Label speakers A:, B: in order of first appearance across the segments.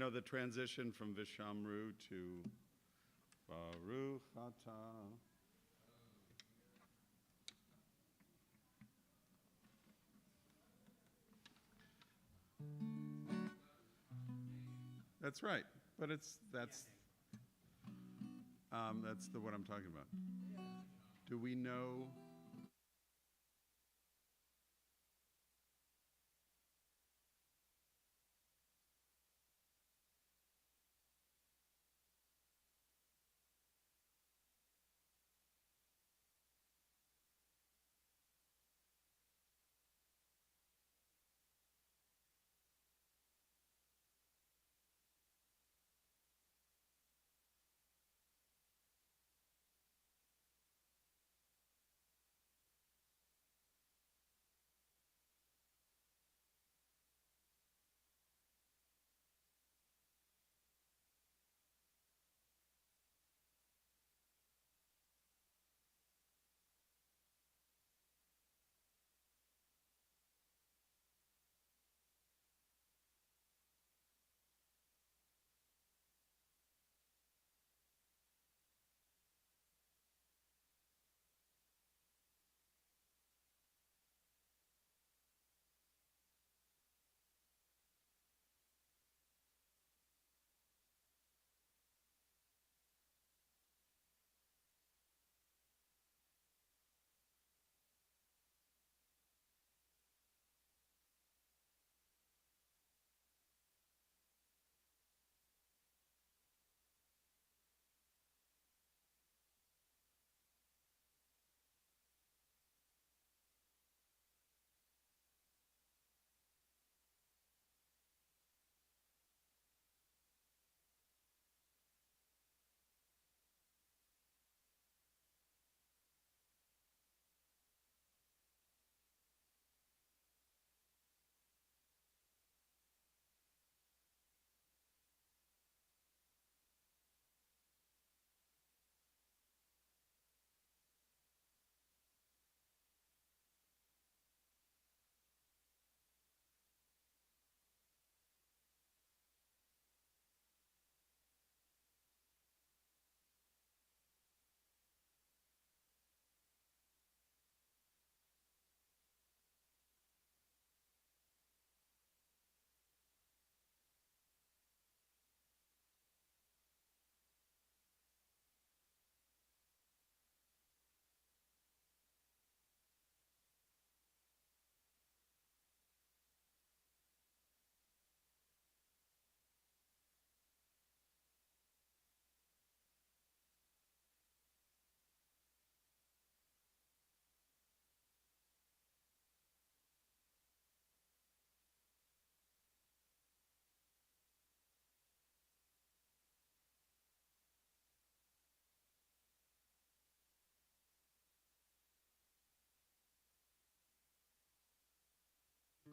A: know, the transition from Vishamru to Baruch Atah. That's right, but that's what I'm talking about. Do we know?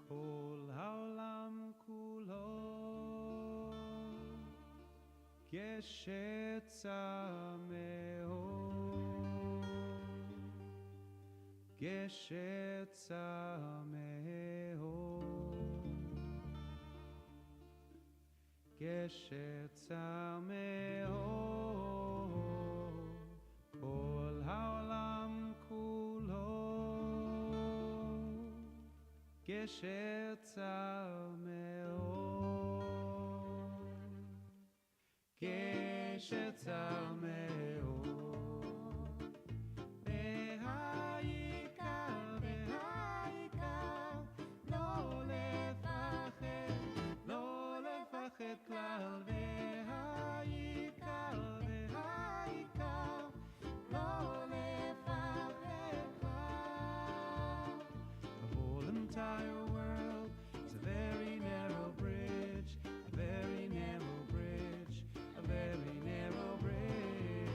B: כל העולם כולו גשצה מאוד, גשצה מאוד, גשצה מאוד, כל העולם כולו גשצה מאוד, גשצה מאוד, והעיקר, והעיקר, לא לפחד, לא לפחד כלל, והעיקר, והעיקר, לא לפחד כלל. The whole entire world is a very narrow bridge, a very narrow bridge, a very narrow bridge.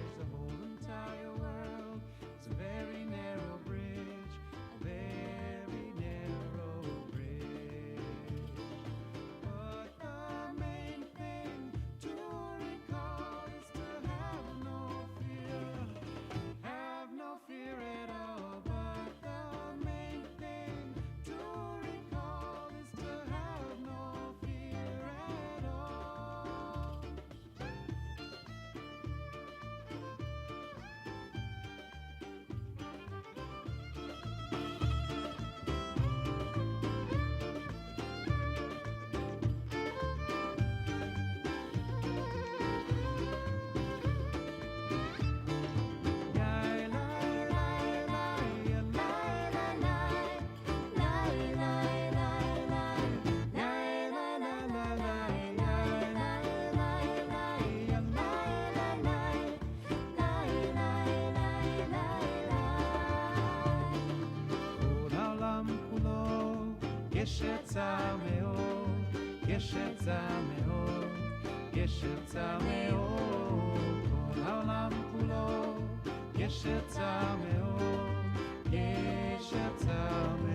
B: גשר צר מאוד, גשר צר מאוד, גשר צר מאוד, כל העולם כולו, גשר צר מאוד, גשר צר מאוד.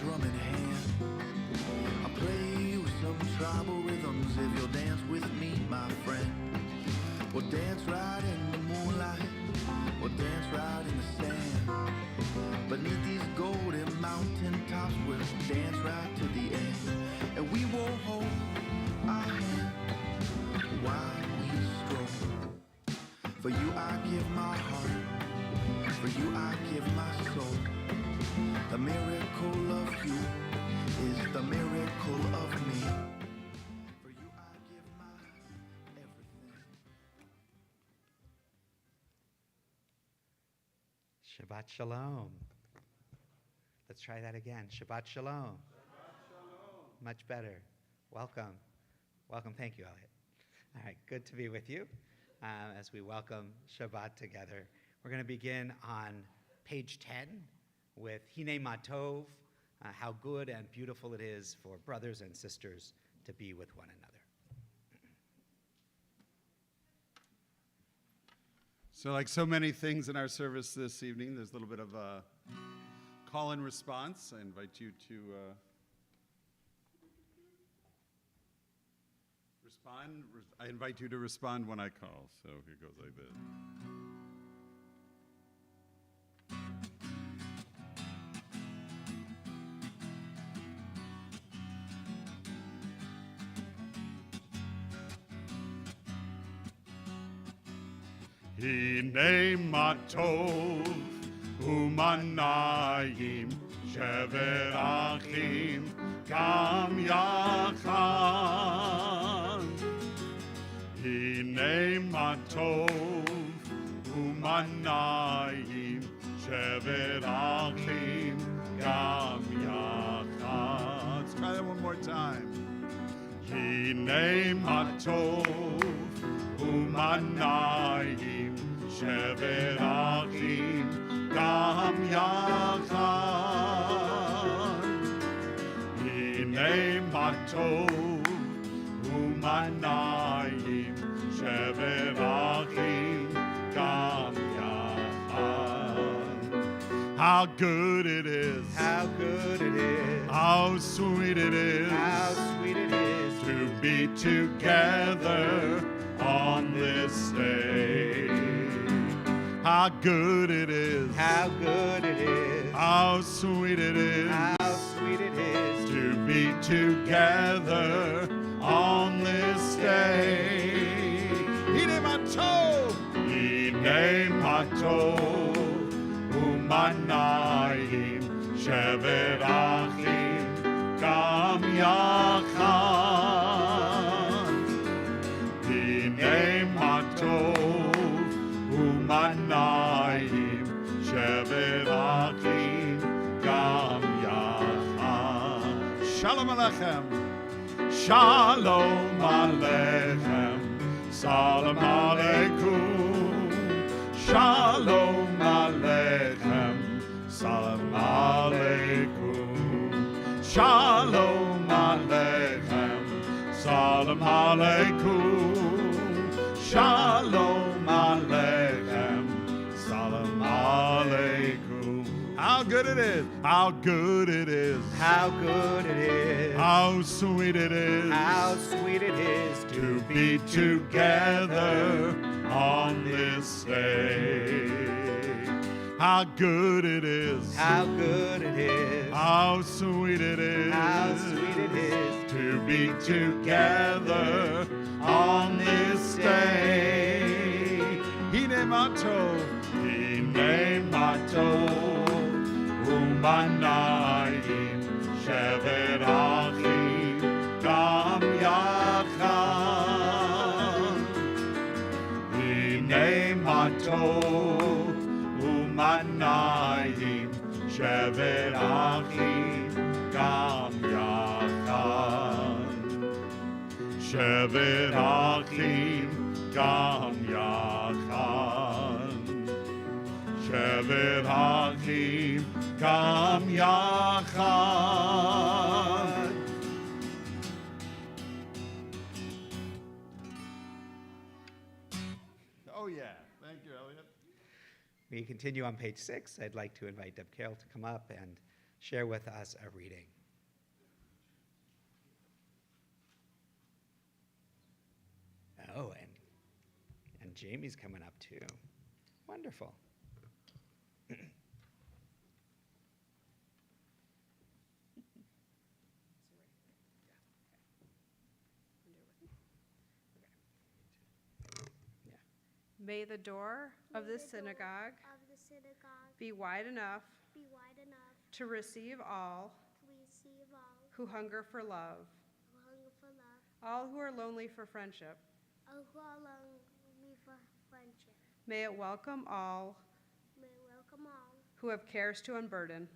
C: Drum in hand, I'll play you some tribal rhythms if you'll dance with me, my friend. We'll dance right in the moonlight, we'll dance right in the sand. Beneath these golden mountain tops, we'll dance right to the end. And we will hold our hand while we stroll. For you I give my heart, for you I give my soul. The miracle of you is the miracle of me. For you I give my everything.
D: Shabbat Shalom. Let's try that again. Shabbat Shalom. Much better. Welcome. Welcome. Thank you, Elliot. All right, good to be with you as we welcome Shabbat together. We're going to begin on page 10 with Hine Matov, how good and beautiful it is for brothers and sisters to be with one another.
A: So like so many things in our service this evening, there's a little bit of a call and response. I invite you to respond. I invite you to respond when I call. So here goes like this. Hine matov umanayim shever achim gam yachad. Hine matov umanayim shever achim gam yachad. Let's try that one more time. Hine matov umanayim shever achim gam yachad. Hine matov umanayim shever achim gam yachad. How good it is.
D: How good it is.
A: How sweet it is.
D: How sweet it is
A: to be together on this day. How good it is.
D: How good it is.
A: How sweet it is.
D: How sweet it is
A: to be together on this day. Hine matov. Hine matov. Umanayim shever achim gam yachad. Hine matov umanayim shever achim gam yachad. Shalom Aleichem. Shalom Aleichem. Salam Aleikum. Shalom Aleichem. Shalom Aleichem, Salam Aleikum. Shalom Aleichem, Salam Aleikum. How good it is, how good it is,
D: How good it is.
A: how sweet it is,
D: How sweet it is
A: to be together on this day. How good it is,
D: How good it is.
A: how sweet it is,
D: How sweet it is
A: to be together on this day. Hine matov, hine matov, umanayim, shevet achim, gam yachad. Hine matov, umanayim, shevet achim, gam yachad. Shevet achim, gam yachad. Shevet achim, gam yachad. Oh yeah, thank you, Elliot.
D: We continue on page 6. I'd like to invite Deb Carroll to come up and share with us a reading. Oh, and Jamie's coming up too. Wonderful.
E: May the door of the synagogue be wide enough to receive all who hunger for love, all who are lonely for friendship. May it welcome all who have cares to unburden,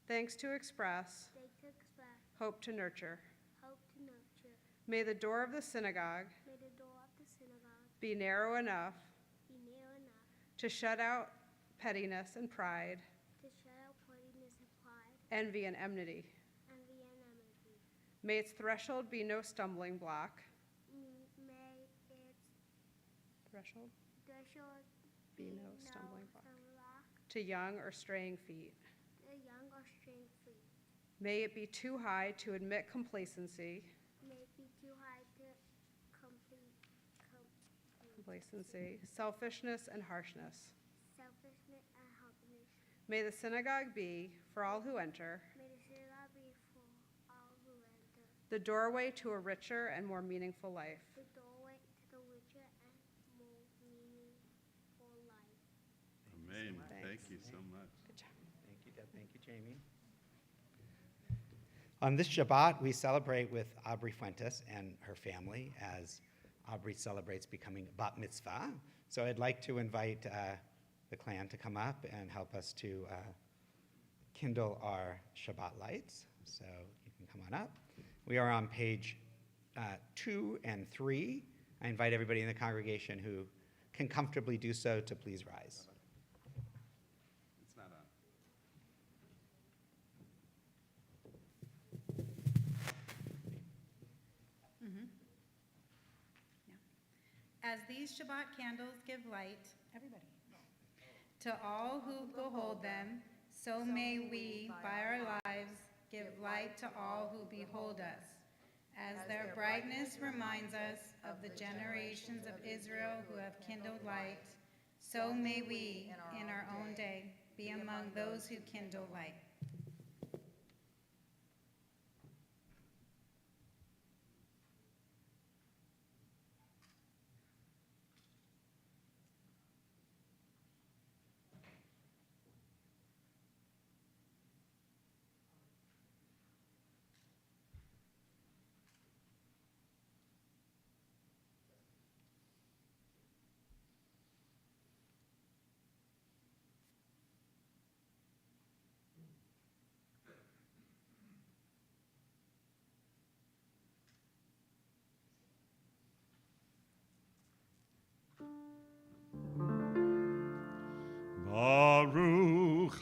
E: thanks to express, hope to nurture. May the door of the synagogue be narrow enough to shut out pettiness and pride, envy and enmity. May its threshold be no stumbling block. Threshold be no stumbling block to young or straying feet. May it be too high to admit complacency, selfishness, and harshness. May the synagogue be, for all who enter, the doorway to a richer and more meaningful life.
A: Amen.
D: Thanks.
A: Thank you so much.
D: Good job. Thank you, Deb. Thank you, Jamie. On this Shabbat, we celebrate with Aubrey Fuentes and her family as Aubrey celebrates becoming bat mitzvah. So I'd like to invite the clan to come up and help us to kindle our Shabbat lights. So you can come on up. We are on page 2 and 3. I invite everybody in the congregation who can comfortably do so to please rise.
A: It's not on.
F: As these Shabbat candles give light, everybody, to all who behold them, so may we, by our lives, give light to all who behold us. As their brightness reminds us of the generations of Israel who have kindled light, so may we, in our own day, be among those who kindle light.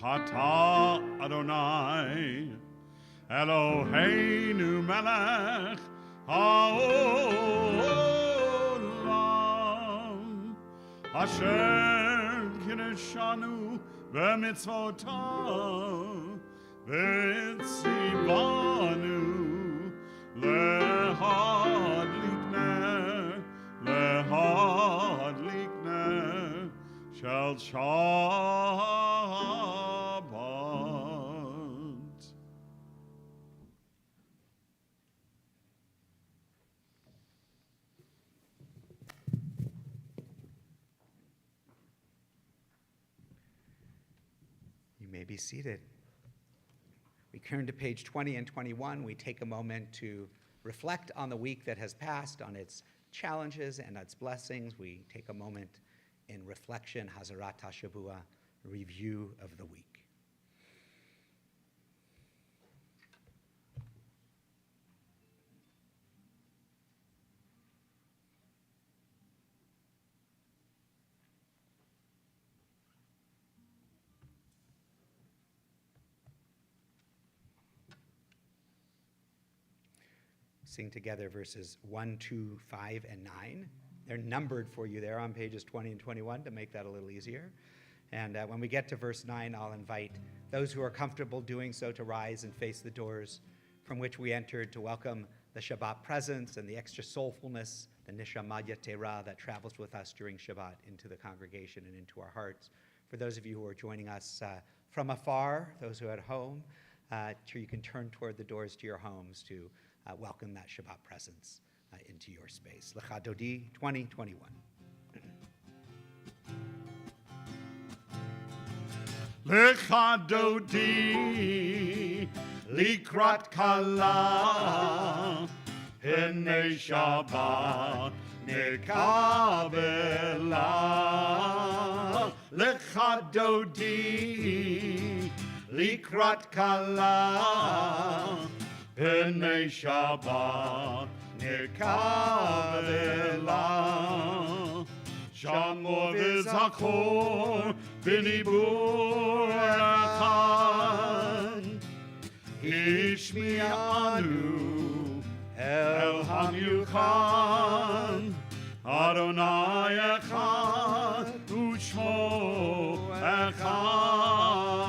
A: Ata Adonai Eloheinu melech haolam Asher kineshanu b'mitzvotav v'tzivanu lehadlik ner shel Shabbat.
D: You may be seated. We turn to page 20 and 21. We take a moment to reflect on the week that has passed, on its challenges and its blessings. We take a moment in reflection, Hazarat HaShavua, review of the week. Sing together verses 1, 2, 5, and 9. They're numbered for you there on pages 20 and 21 to make that a little easier. And when we get to verse 9, I'll invite those who are comfortable doing so to rise and face the doors from which we entered to welcome the Shabbat presence and the extra soulfulness, the Neshama Yetera that travels with us during Shabbat into the congregation and into our hearts. For those of you who are joining us from afar, those who are at home, you can turn toward the doors to your homes to welcome that Shabbat presence into your space. Lecha Dodi 2021.
A: Lecha Dodi likrat kala Hene Shabbat nekabela Lecha Dodi likrat kala Hene Shabbat nekabela Shamor v'zachor b'nibur echad Ishmi'anu el hamiuchad Adonai echad u'shmo echad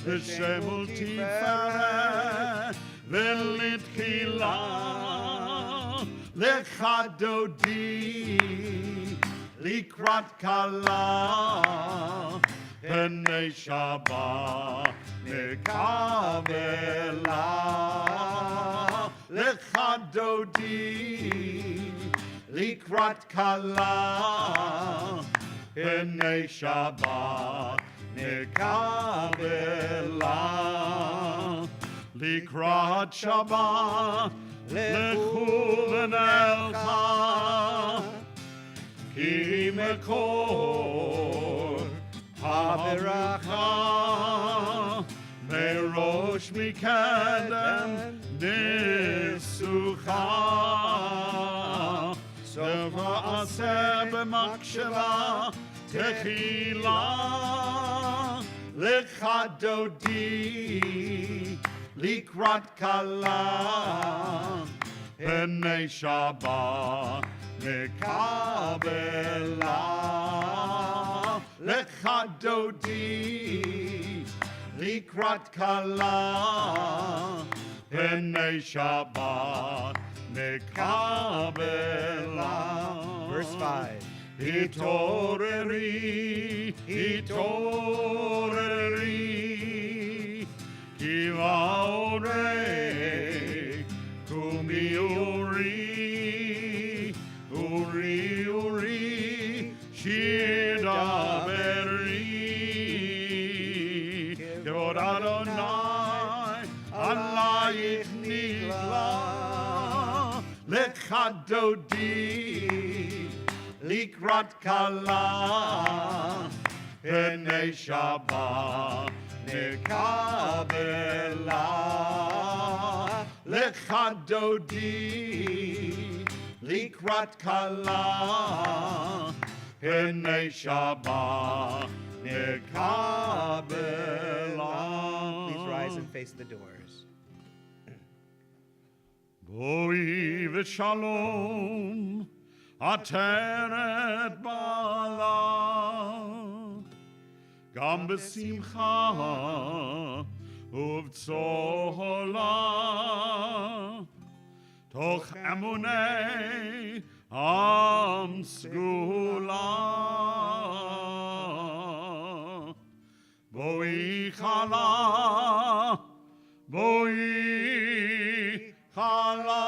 A: L'shem u'tiferet v'litchila Lecha Dodi likrat kala Hene Shabbat nekabela Lecha Dodi likrat kala Hene Shabbat nekabela Likrat Shabbat lechu v'nelcha Ki mekor haberacha Merosh mikedem nisucha Sova aseh b'maksheva techila Lecha Dodi likrat kala Hene Shabbat nekabela Lecha Dodi likrat kala Hene Shabbat nekabela.
D: Verse 5.
A: Hitoreri, hitoreri, kivaore, kumi uri, uri, uri, shidaberi, kevod Adonai, alayich nigla, lecha Dodi, likrat kala, Hene Shabbat nekabela, Lecha Dodi, likrat kala, Hene Shabbat nekabelam.
D: Please rise and face the doors.
A: Boi v'shalom, ateret bala, gam b'simcha uv'tzola, toch emunei am sgula. Boi chala, boi chala,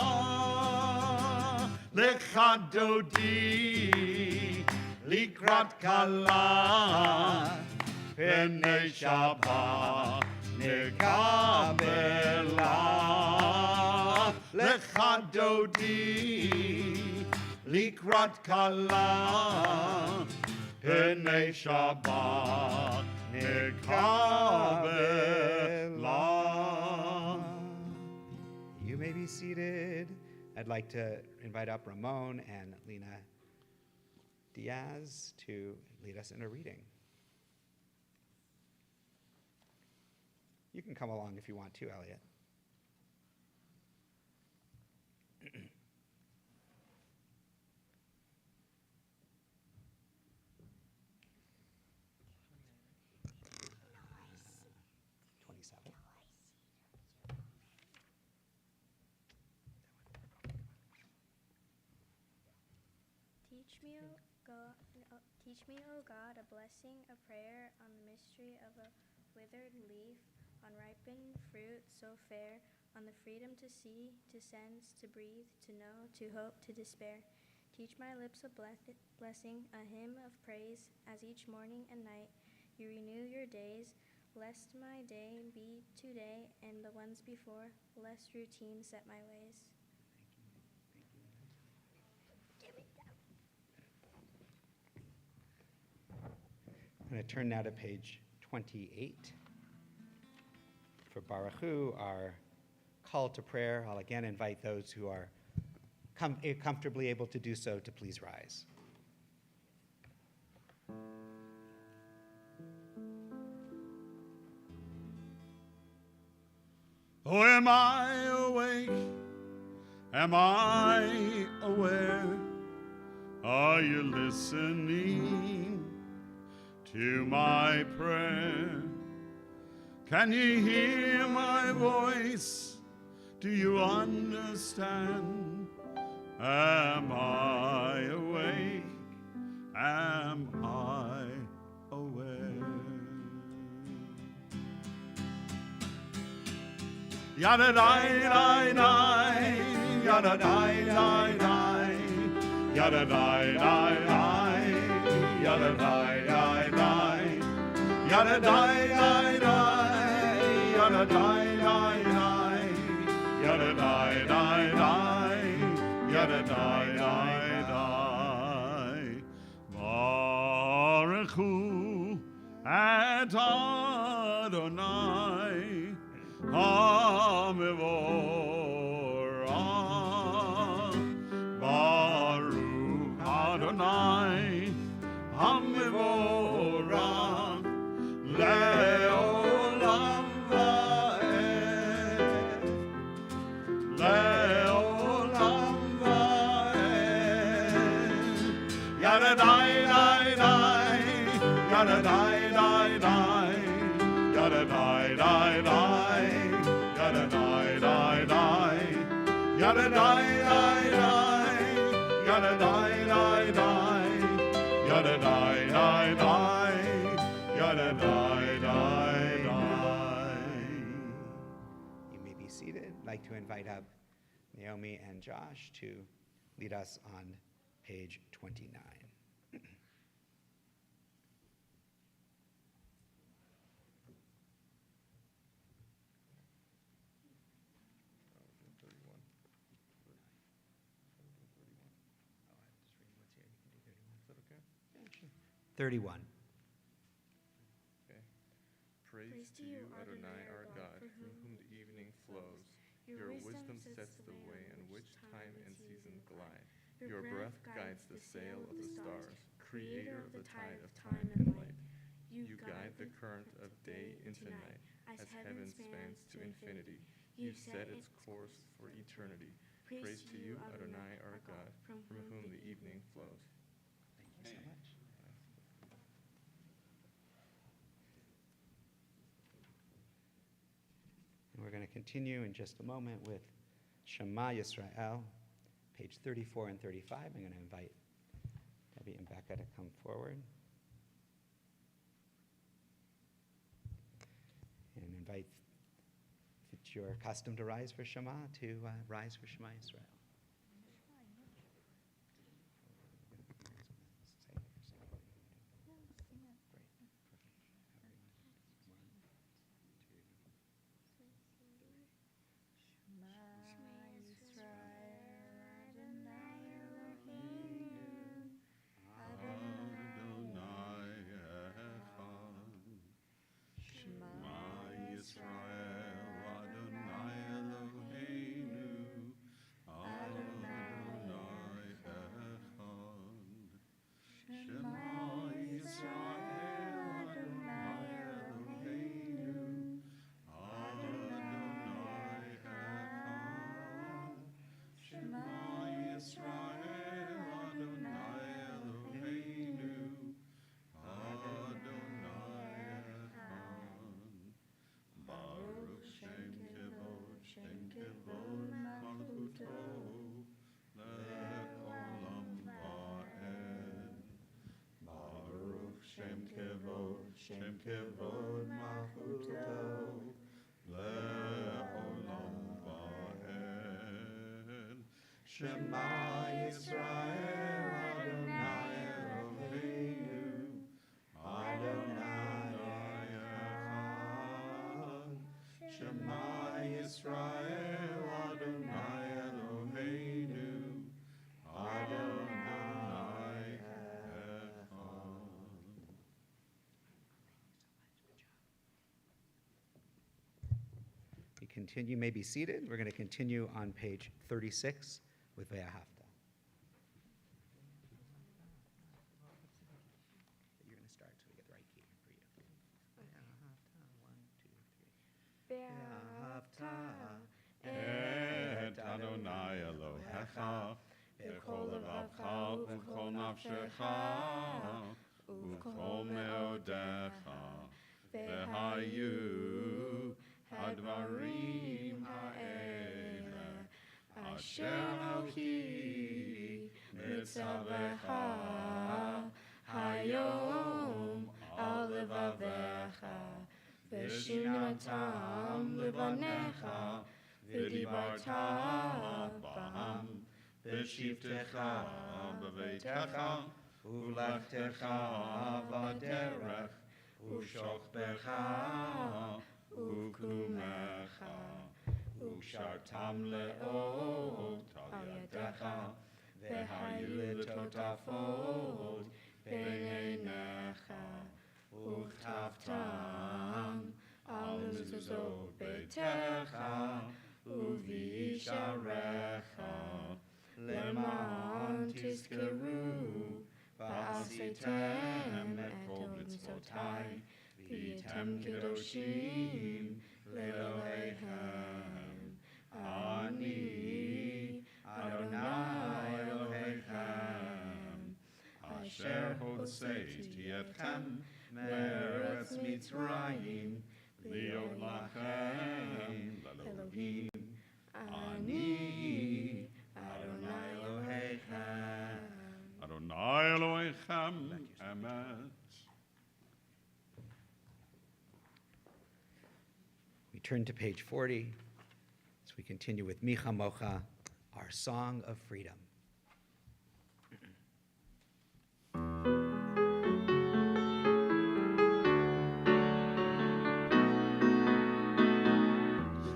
A: lechadodi, likrat kala, p'nei Shabbat nekabela. Lechadodi, likrat kala, p'nei Shabbat nekabela.
D: You may be seated. I'd like to invite up Ramon and Lena Diaz to lead us in a reading. You can come along if you want to, Elliot.
G: Teach me, O God, a blessing, a prayer on the mystery of a withered leaf, on ripened fruit so fair, on the freedom to see, to sense, to breathe, to know, to hope, to despair. Teach my lips a blessing, a hymn of praise, as each morning and night you renew your days, lest my day be today and the ones before, lest routine set my ways.
D: I'm going to turn now to page 28. For Baruch Hu, our call to prayer, I'll again invite those who are comfortably able to do so to please rise.
A: Oh, am I awake? Am I aware? Are you listening to my prayer? Can you hear my voice? Do you understand? Am I awake? Am I aware? Yada die die die, yada die die die, yada die die die, yada die die die, yada die die die, yada die die die, yada die die die, yada die die die. Baruch Hu Adonai Hamivorach. Baruch Adonai Hamivorach Le'olam va'ed, Le'olam va'ed. Yada dai dai dai, yada dai dai dai, yada dai dai dai, yada dai dai dai, yada dai dai dai, yada dai dai dai, yada dai dai dai, yada dai dai dai.
D: You may be seated. I'd like to invite up Naomi and Josh to lead us on page 29.
H: Okay.
D: 31.
H: Okay. Praise to you, Adonai, our God, from whom the evening flows. Your wisdom sets the way in which time and season glide. Your breath guides the sail of the stars, creator of the tide of time and light. You guide the current of day into night, as heaven spans to infinity. You set its course for eternity. Praise to you, Adonai, our God, from whom the evening flows.
D: Thank you so much. And we're going to continue in just a moment with Shema Yisrael, page 34 and 35. I'm going to invite Debbie and Becca to come forward. And invite, if it's your custom to rise for Shema, to rise for Shema Yisrael.
A: Shem kevod malchuto le'olam va'ed. Shema Yisrael Adonai Eloheinu Adonai Echad. Shema Yisrael Adonai Eloheinu Adonai Echad.
D: You may be seated. We're going to continue on page 36 with Ve'ahavta. You're going to start so we get the right key for you. Ve'ahavta, 1, 2, 3.
A: Et Adonai Elohecha b'chol levavcha u'b'chol nafshecha u'b'chol meodecha v'hayu Hadvarim ha'ele asher Anochi mitzavecha hayom al levavecha v'shinnatam levanecha v'dibarta b'ham v'shivtecha b'veitecha u'lechtecha b'derech u'shokbecha Ukumecha, Ukshartam le'ot al yadecha, Vehayu l'totafot b'neinecha, Uchtaftam al mezuzot beitecha, Uvisharecha, Leman tizkeru, V'asitem et kol mitzvotai, V'yitem kedoshim le'Elohechem. Ani Adonai Elohechem, asher hotzeiti etchem me'eretz Mitzrayim, liot lachem l'Elohim. Ani Adonai Elohechem. Adonai Elohechem, Emet.
D: We turn to page 40 as we continue with Micha Mocha, our song of freedom.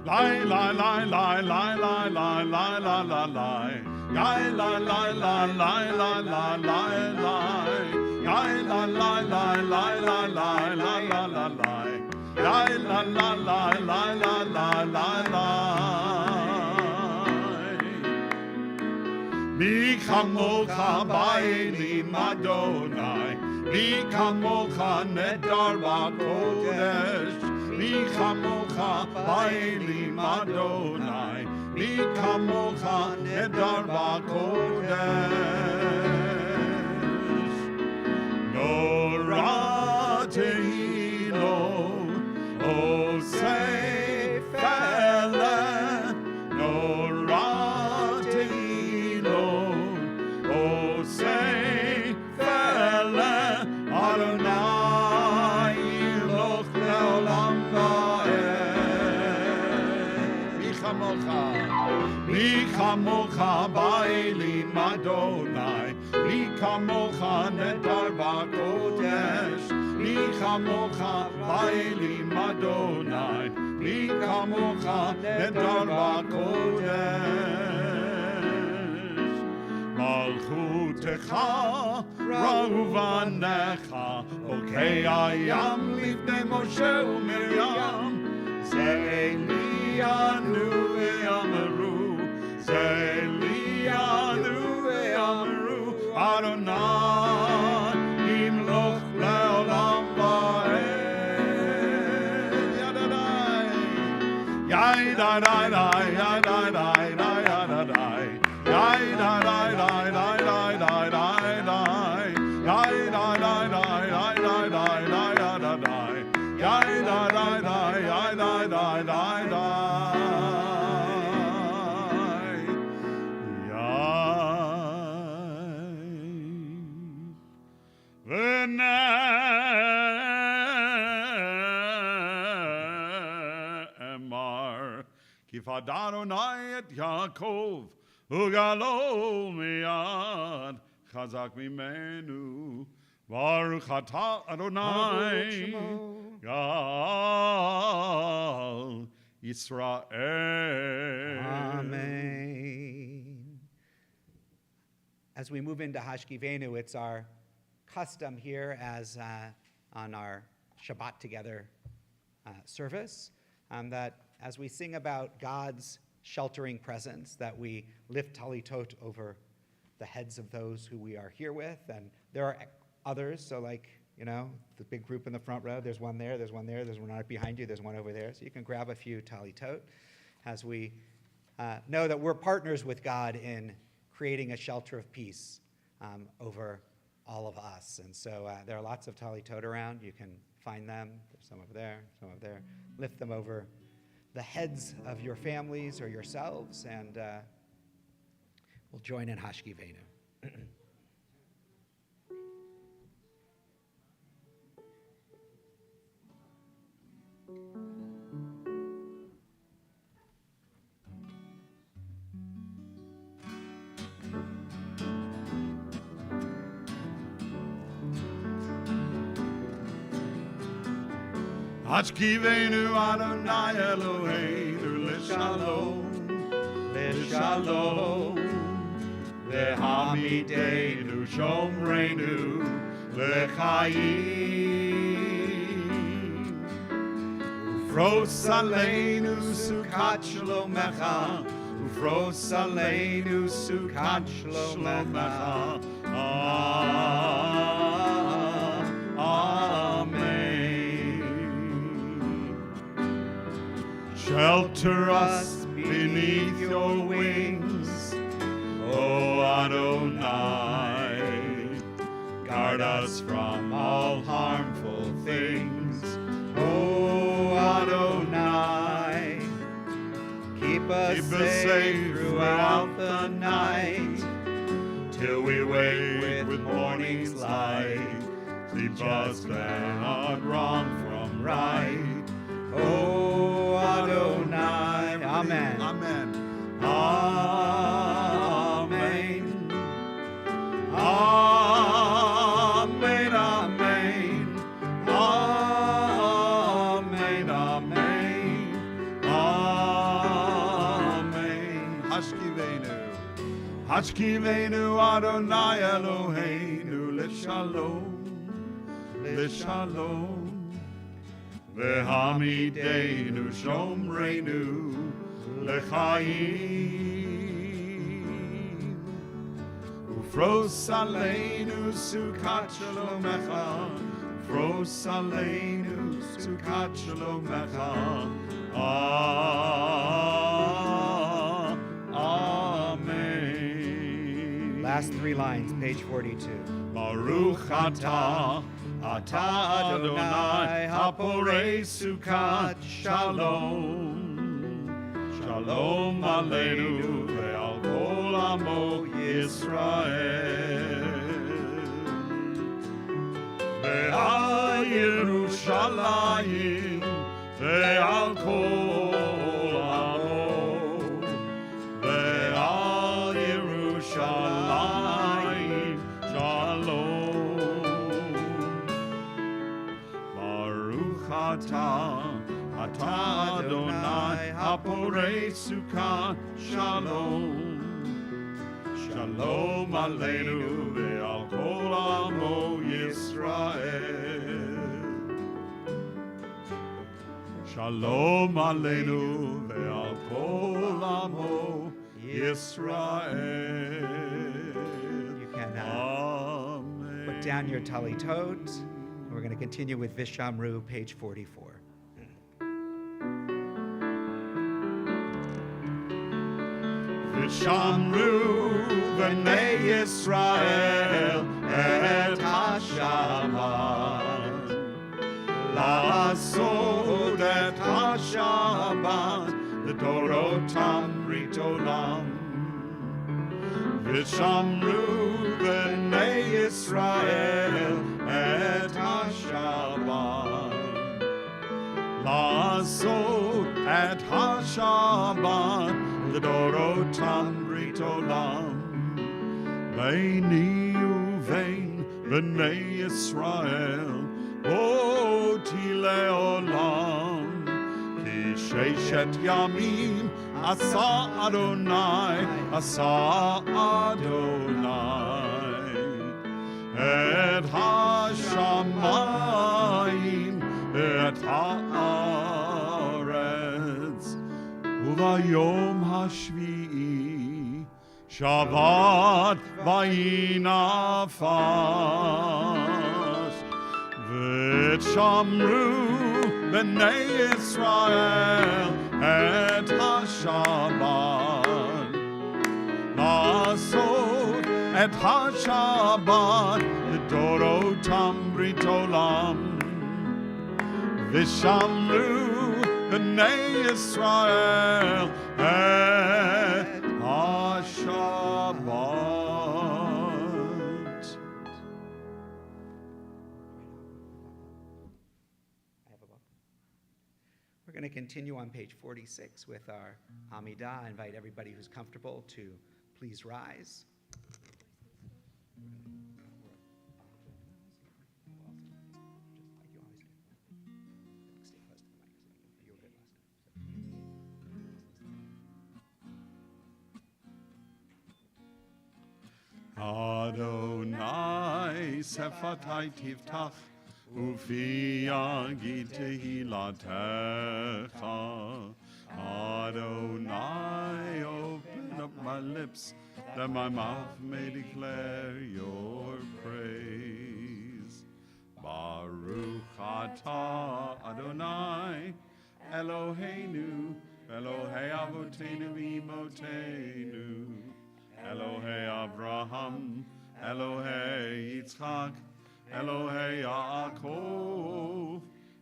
A: Lie, lie, lie, lie, lie, lie, lie, lie, lie, lie, lie. Lie, lie, lie, lie, lie, lie, lie, lie, lie. Lie, lie, lie, lie, lie, lie, lie, lie, lie, lie, lie. Lie, la, la, la, la, la, la, la, la. Mi kamocha ba'elim Adonai, mi kamocha nedar b'kodesh, mi kamocha ba'elim Adonai, mi kamocha nedar b'kodesh. Nora tehilo, osei fele, nora tehilo, osei fele, Adonai iloch leolam va'ed. Mi chamocha ba'elim Adonai, mi kamocha nedar b'kodesh, mi chamocha ba'elim Adonai, mi kamocha nedar b'kodesh. Malchutecha ra'uvanecha, okei hayam lifnei Moshe u'Miriam, ze'eliyanu ve'amaru, ze'eliyanu ve'amaru, Adonai imloch le'olam va'ed. Yai da da da, yai da da da, yai da da, yai da da da, yai da da da, yai da da da, yai da da da, yai da da da, yai da da da, yai da da da. V'ne'emar kifad Adonai et Yaakov ugalo miyad chazak mimenu baruch atah Adonai gal Yisrael.
D: Amen. As we move into Hashkivenu, it's our custom here as on our Shabbat Together service, that as we sing about God's sheltering presence, that we lift talitot over the heads of those who we are here with. And there are others, so like, you know, the big group in the front row, there's one there, there's one there, there's one right behind you, there's one over there. So you can grab a few talitot as we know that we're partners with God in creating a shelter of peace over all of us. And so there are lots of talitot around. You can find them. There's some over there, some over there. Lift them over the heads of your families or yourselves, and we'll join in Hashkivenu.
A: Hashkivenu Adonai Eloheinu l'shalom, l'shalom, v'hamidenu shomreinu l'chaim. Ufros aleinu sukat shlomecha, ufros aleinu sukat shlomecha. Shelter us beneath your wings, O Adonai. Guard us from all harmful things, O Adonai. Keep us safe throughout the night, till we wake with morning's light. Keep us not wrong from right, O Adonai. Amen. Amen. Amen. Amen. Amen. Amen. Amen. Amen. Hashkivenu. Hashkivenu Adonai Eloheinu l'shalom. L'shalom. V'hamidenu shomreinu l'chaim. Fros aleinu sukat shalomecha. Fros aleinu sukat shalomecha. Amen.
D: Last 3 lines, page 42.
A: Baruch atah Adonai haporei sukat shalom. Shalom aleinu ve'al kol amo Yisrael. Ve'al Yerushalayim ve'al kol amo. Ve'al Yerushalayim shalom. Baruch atah Adonai haporei sukat shalom. Shalom aleinu ve'al kol amo Yisrael. Shalom aleinu ve'al kol amo Yisrael.
D: You can
A: Amen.
D: put down your talitot. We're going to continue with Vishamru, page 44.
A: Vishamru b'nei Yisrael et ha-Shabbat. La'asod et ha-Shabbat l'dorotam ritolam. Vishamru b'nei Yisrael et ha-Shabbat. La'asod et ha-Shabbat l'dorotam ritolam. Beini uvein b'nei Yisrael oti le'olam. Ki sheshet yamim asa Adonai, asa Adonai. Et ha-shamayim et ha'aretz. U'vayom hashvi'i Shabbat vayinafas. V'shamru b'nei Yisrael et ha-Shabbat. La'asod et ha-Shabbat l'dorotam britolam. V'shamru b'nei Yisrael et ha-Shabbat.
D: We're going to continue on page 46 with our Amidah. I invite everybody who's comfortable to please rise.
A: Adonai sefatai tiftach ufi yagid tehilatecha. Adonai, open up my lips that my mouth may declare your praise. Baruch atah Adonai Eloheinu Elohei Avotenu Imotenu Elohei Abraham, Elohei Yitzchak, Elohei Yaakov,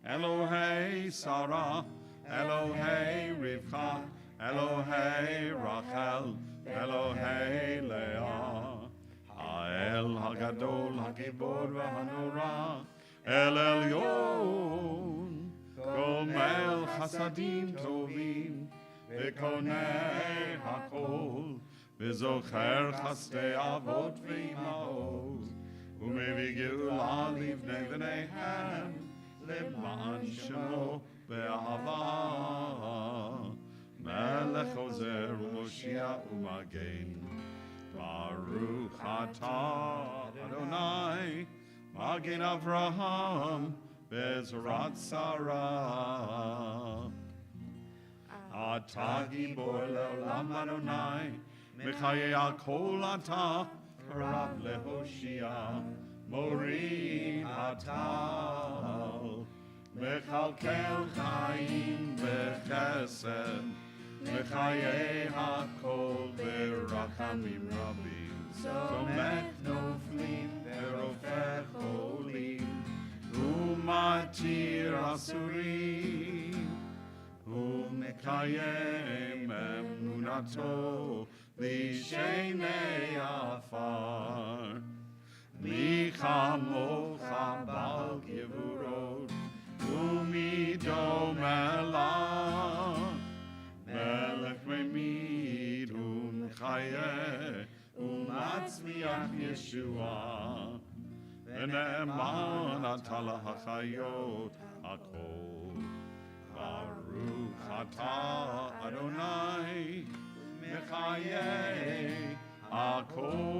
A: Elohei Sarah, Elohei Rivka, Elohei Rachel, Elohei Leah, Ha'el Hagadol Hagibor V'Hanora, El Elyon, Gomel Chasadim Tovim, V'Konei Hakol, V'zocher chasdei avot v'imahot, u'mevii geula livnei v'neihem, למען שמו באהבה. מלך עוזר ומושיע ומגן. ברוך אתה אדוני מגן אברהם בעזרת שרה. אתה גיבור לעולם אדוני, מחיי הכל אתה Rav lehoshia, Mori atal, Mechalkel chaim bechesed, Mechayei hakol berachamim rabim, Somech noflim verofech holim, Umatir asurim, Umekayem emunato, Lishenei afar, Michamocha bal gevurot, Umidom elah, Melech memid umchayeh, Umatzmiach Yeshua, V'ne'eman ata lahachayot hakol. Baruch atah Adonai, Mechayeh hakol.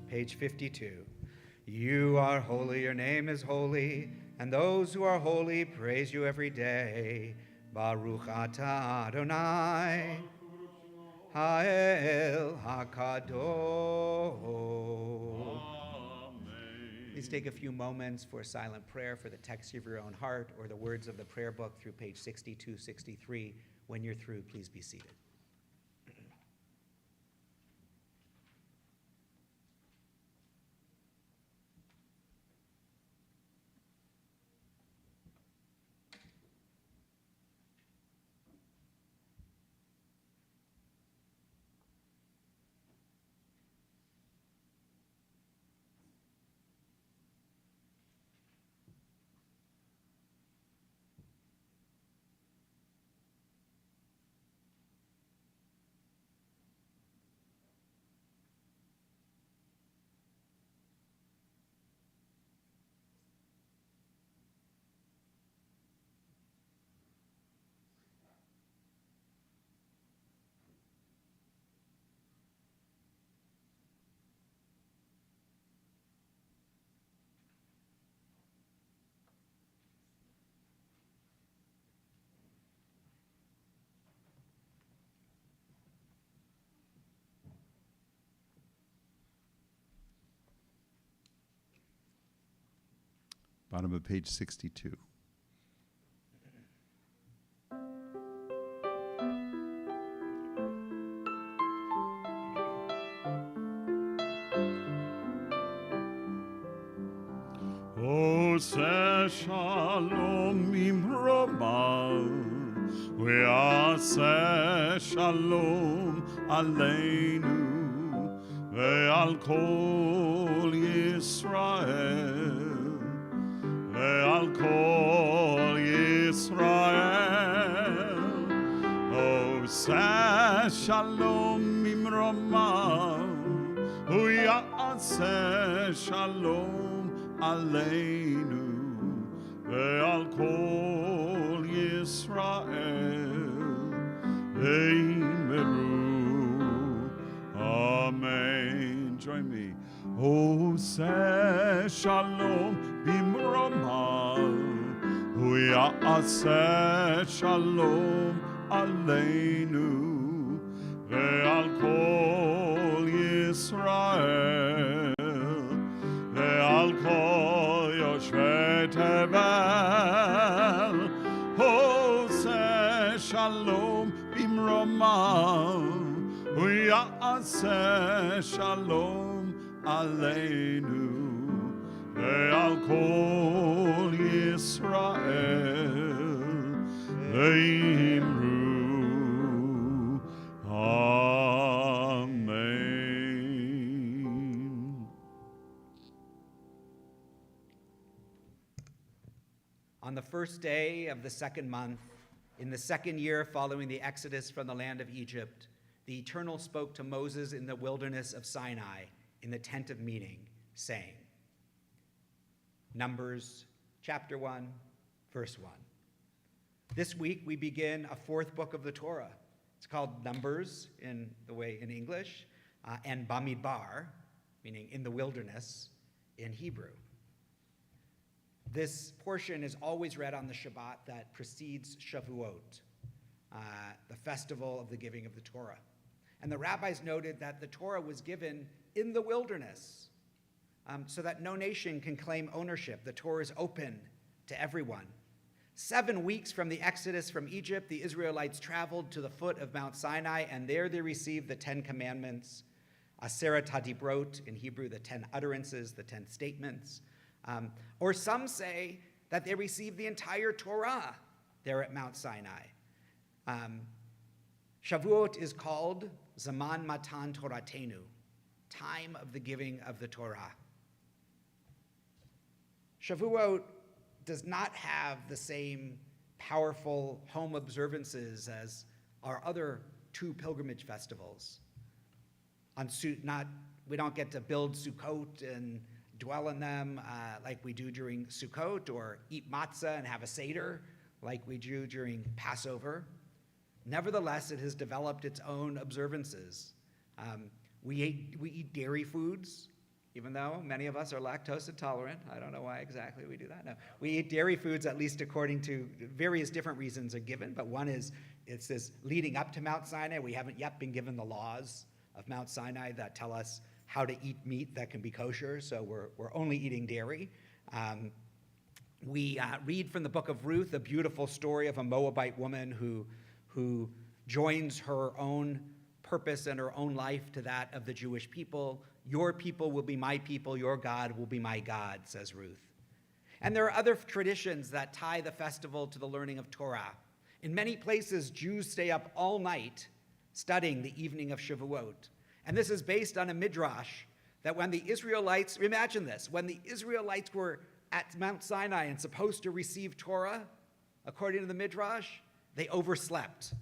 D: Page 52. You are holy, your name is holy, and those who are holy praise you every day. Baruch atah Adonai, Ha'el HaKadosh. Please take a few moments for silent prayer for the text of your own heart or the words of the prayer book through page 62, 63. When you're through, please be seated.
A: Bottom of page 62. Oseh shalom imromav, ve'aseh shalom aleinu, ve'al kol Yisrael. Ve'al kol Yisrael, Oseh shalom imromav, u'ya'aseh shalom aleinu, ve'al kol Yisrael, ve'yimeru, Amen. Join me. Oseh shalom bimromav, u'ya'aseh shalom aleinu, ve'al kol Yisrael, ve'al kol yoshvei tevel. Oseh shalom bimromav, u'ya'aseh shalom aleinu, ve'al kol Yisrael, ve'imru, Amen.
D: On the first day of the second month, in the second year following the exodus from the land of Egypt, the Eternal spoke to Moses in the wilderness of Sinai in the tent of meeting, saying, Numbers chapter 1, verse 1. This week we begin a fourth book of the Torah. It's called Numbers in English, and Bamidbar, meaning in the wilderness, in Hebrew. This portion is always read on the Shabbat that precedes Shavuot. the festival of the giving of the Torah. And the rabbis noted that the Torah was given in the wilderness so that no nation can claim ownership. The Torah is open to everyone. 7 weeks from the Exodus from Egypt, the Israelites traveled to the foot of Mount Sinai, and there they received the 10 Commandments, Aseret HaDibrot, in Hebrew, the 10 utterances, the 10 statements. Or some say that they received the entire Torah there at Mount Sinai. Shavuot is called Zaman Matan Toratenu, time of the giving of the Torah. Shavuot does not have the same powerful home observances as our other 2 pilgrimage festivals. We don't get to build Sukkot and dwell in them like we do during Sukkot, or eat matzah and have a Seder like we do during Passover. Nevertheless, it has developed its own observances. We eat dairy foods, even though many of us are lactose intolerant. I don't know why exactly we do that. No, we eat dairy foods, at least according to various different reasons are given, but one is it's this leading up to Mount Sinai. We haven't yet been given the laws of Mount Sinai that tell us how to eat meat that can be kosher, so we're only eating dairy. We read from the book of Ruth a beautiful story of a Moabite woman who joins her own purpose and her own life to that of the Jewish people. Your people will be my people, your God will be my God, says Ruth. And there are other traditions that tie the festival to the learning of Torah. In many places, Jews stay up all night studying the evening of Shavuot. And this is based on a midrash that when the Israelites, imagine this, when the Israelites were at Mount Sinai and supposed to receive Torah, according to the midrash, they overslept.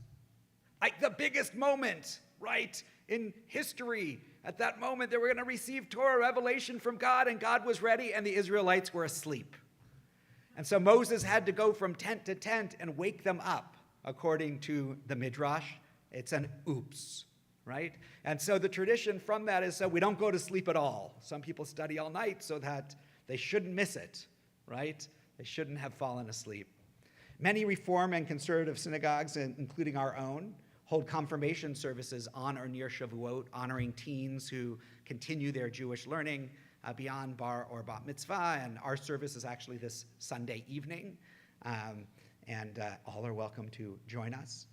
D: Like the biggest moment, right, in history. At that moment, they were going to receive Torah revelation from God, and God was ready, and the Israelites were asleep. And so Moses had to go from tent to tent and wake them up, according to the midrash. It's an oops, right? And so the tradition from that is so we don't go to sleep at all. Some people study all night so that they shouldn't miss it, right? They shouldn't have fallen asleep. Many Reform and conservative synagogues, including our own, hold confirmation services on or near Shavuot, honoring teens who continue their Jewish learning beyond bar or bat mitzvah. And our service is actually this Sunday evening, and all are welcome to join us.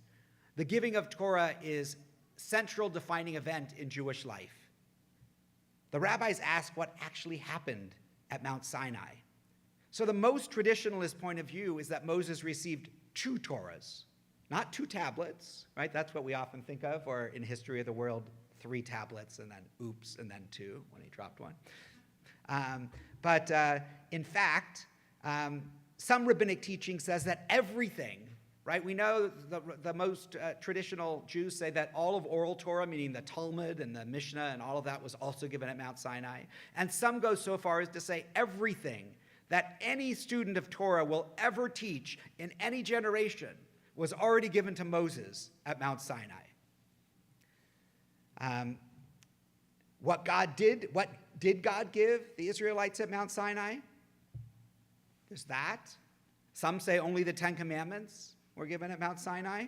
D: The giving of Torah is central defining event in Jewish life. The rabbis ask what actually happened at Mount Sinai. So the most traditionalist point of view is that Moses received 2 Torahs, not 2 tablets, right? That's what we often think of, or in history of the world, 3 tablets and then oops, and then 2 when he dropped one. But in fact, some rabbinic teaching says that everything, right? We know the most traditional Jews say that all of oral Torah, meaning the Talmud and the Mishnah and all of that, was also given at Mount Sinai. And some go so far as to say everything that any student of Torah will ever teach in any generation was already given to Moses at Mount Sinai. What did God give the Israelites at Mount Sinai? There's that. Some say only the 10 Commandments were given at Mount Sinai.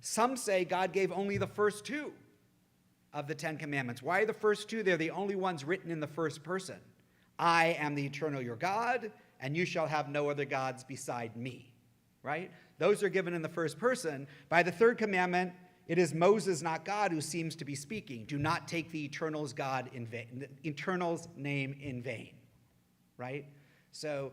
D: Some say God gave only the first 2 of the 10 Commandments. Why are the first 2? They're the only ones written in the first person. I am the eternal your God, and you shall have no other gods beside me, right? Those are given in the first person. By the 3rd commandment, it is Moses, not God, who seems to be speaking. Do not take the eternal's name in vain, right? So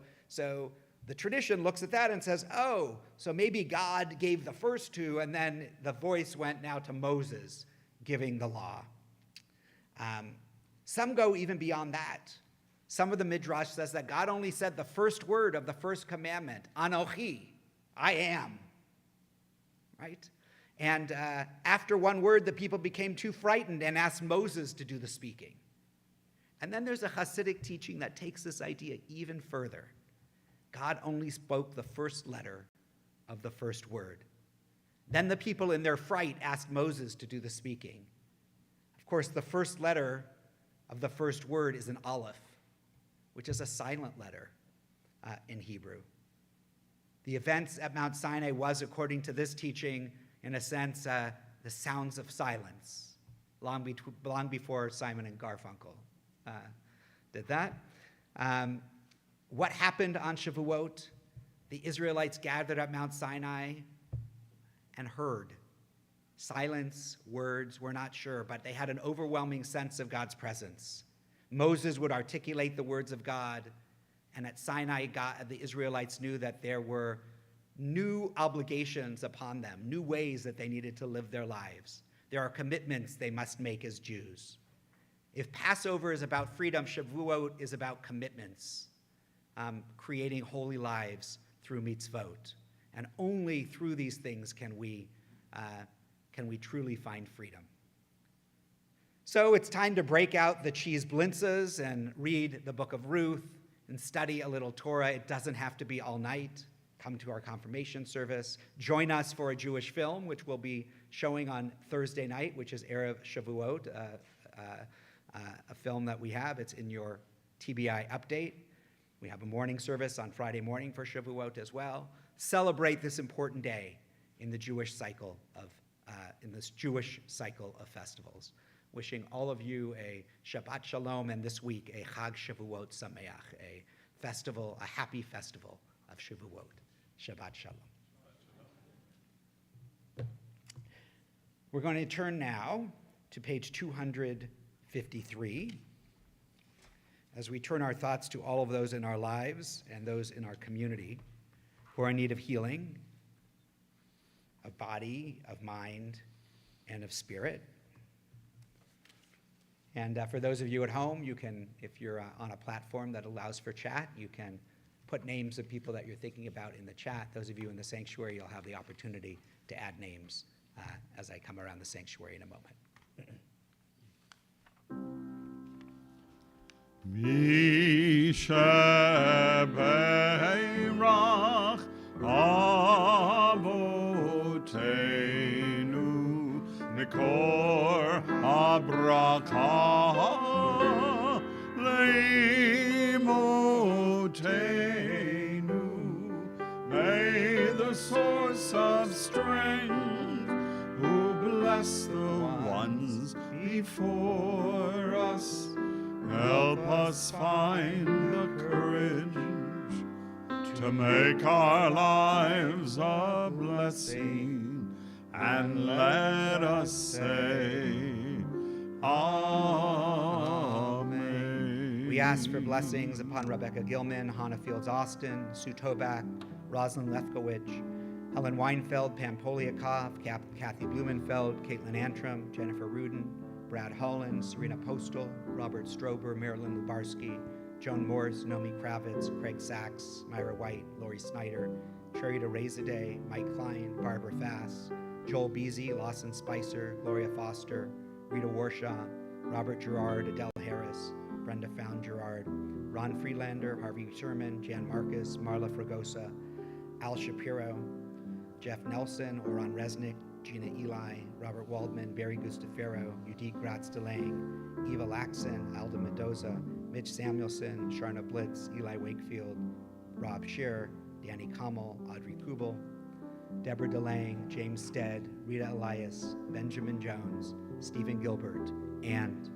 D: the tradition looks at that and says, oh, so maybe God gave the first 2, and then the voice went now to Moses giving the law. Some go even beyond that. Some of the midrash says that God only said the first word of the first commandment, Anochi, I am, right? And after one word, the people became too frightened and asked Moses to do the speaking. And then there's a Hasidic teaching that takes this idea even further. God only spoke the first letter of the first word. Then the people in their fright asked Moses to do the speaking. Of course, the first letter of the first word is an aleph, which is a silent letter in Hebrew. The events at Mount Sinai was, according to this teaching, in a sense, the sounds of silence, long before Simon and Garfunkel did that. What happened on Shavuot? The Israelites gathered at Mount Sinai and heard. Silence, words, we're not sure, but they had an overwhelming sense of God's presence. Moses would articulate the words of God, and at Sinai, the Israelites knew that there were new obligations upon them, new ways that they needed to live their lives. There are commitments they must make as Jews. If Passover is about freedom, Shavuot is about commitments, creating holy lives through mitzvot. And only through these things can we truly find freedom. So it's time to break out the cheese blintzes and read the book of Ruth and study a little Torah. It doesn't have to be all night. Come to our confirmation service. Join us for a Jewish film, which we'll be showing on Thursday night, which is Erev Shavuot, a film that we have. It's in your TBI update. We have a morning service on Friday morning for Shavuot as well. Celebrate this important day in the Jewish cycle of festivals. Wishing all of you a Shabbat Shalom, and this week a Chag Shavuot Sameach, a happy festival of Shavuot. Shabbat Shalom. We're going to turn now to page 253 as we turn our thoughts to all of those in our lives and those in our community who are in need of healing, of body, of mind, and of spirit. And for those of you at home, you can, if you're on a platform that allows for chat, you can put names of people that you're thinking about in the chat. Those of you in the sanctuary, you'll have the opportunity to add names as I come around the sanctuary in a moment.
A: Misheberach Avotenu Mikor Abracha Leimotenu. May the source of strength, who bless the ones before us, help us find the courage to make our lives a blessing, and let us say, Amen.
D: We ask for blessings upon Rebecca Gilman, Hannah Fields Austin, Sue Toback, Rosalind Lefkowitz, Helen Weinfeld, Pam Poliakov, Kathy Blumenfeld, Caitlin Antrim, Jennifer Rudin, Brad Holland, Serena Postal, Robert Strober, Marilyn Lubarsky, Joan Morse, Naomi Kravitz, Craig Sachs, Myra White, Lori Snyder, Cherita Razadeh, Mike Klein, Barbara Fass, Joel Beasy, Lawson Spicer, Gloria Foster, Rita Warshaw, Robert Gerard, Adele Harris, Brenda Found Gerard, Ron Freelander, Harvey Sherman, Jan Marcus, Marla Fragosa, Al Shapiro, Jeff Nelson, Oran Resnick, Gina Eli, Robert Waldman, Barry Gustafero, Udit Gratz-DeLange, Eva Laxon, Alda Mendoza, Mitch Samuelson, Sharna Blitz, Eli Wakefield, Rob Scheer, Danny Kamal, Audrey Kubel, Deborah DeLange, James Stead, Rita Elias, Benjamin Jones, Stephen Gilbert, and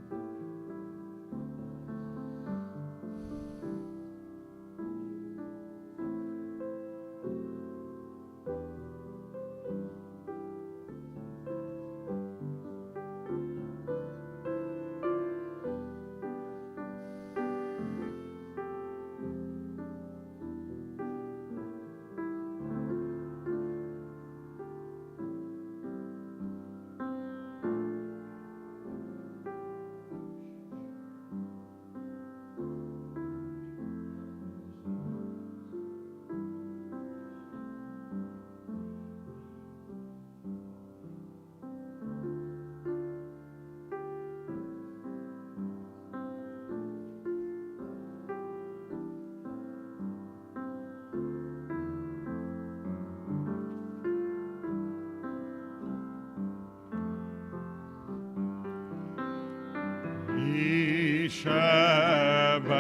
A: Sheberach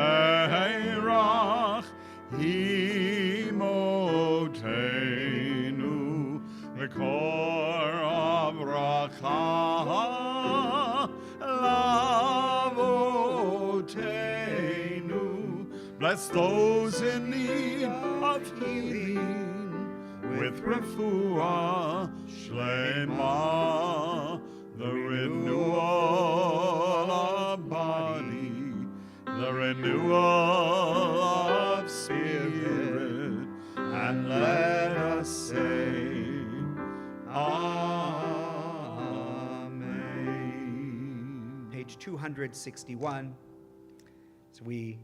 A: Imotenu Mikor Lavotenu. Bless those in need of healing with refuah shlema, the renewal of body, the renewal of spirit, and let us say, Amen.
D: Page 261. So we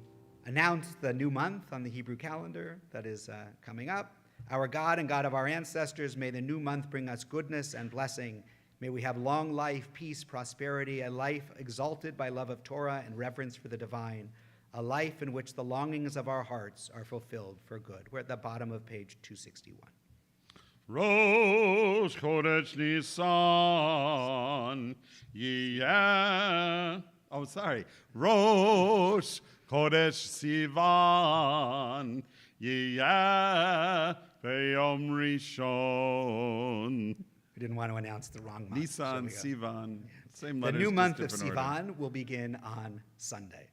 D: announce the new month on the Hebrew calendar that is coming up. Our God and God of our ancestors, may the new month bring us goodness and blessing. May we have long life, peace, prosperity, a life exalted by love of Torah and reverence for the divine, a life in which the longings of our hearts are fulfilled for good. We're at the bottom of page 261.
A: Rosh Chodesh Nisan, Rosh Chodesh Sivan, Beyom Rishon.
D: We didn't want to announce the wrong month.
A: Nisan, Sivan, same
D: The
A: letters.
D: new month of
A: just different order.
D: Sivan will begin on Sunday.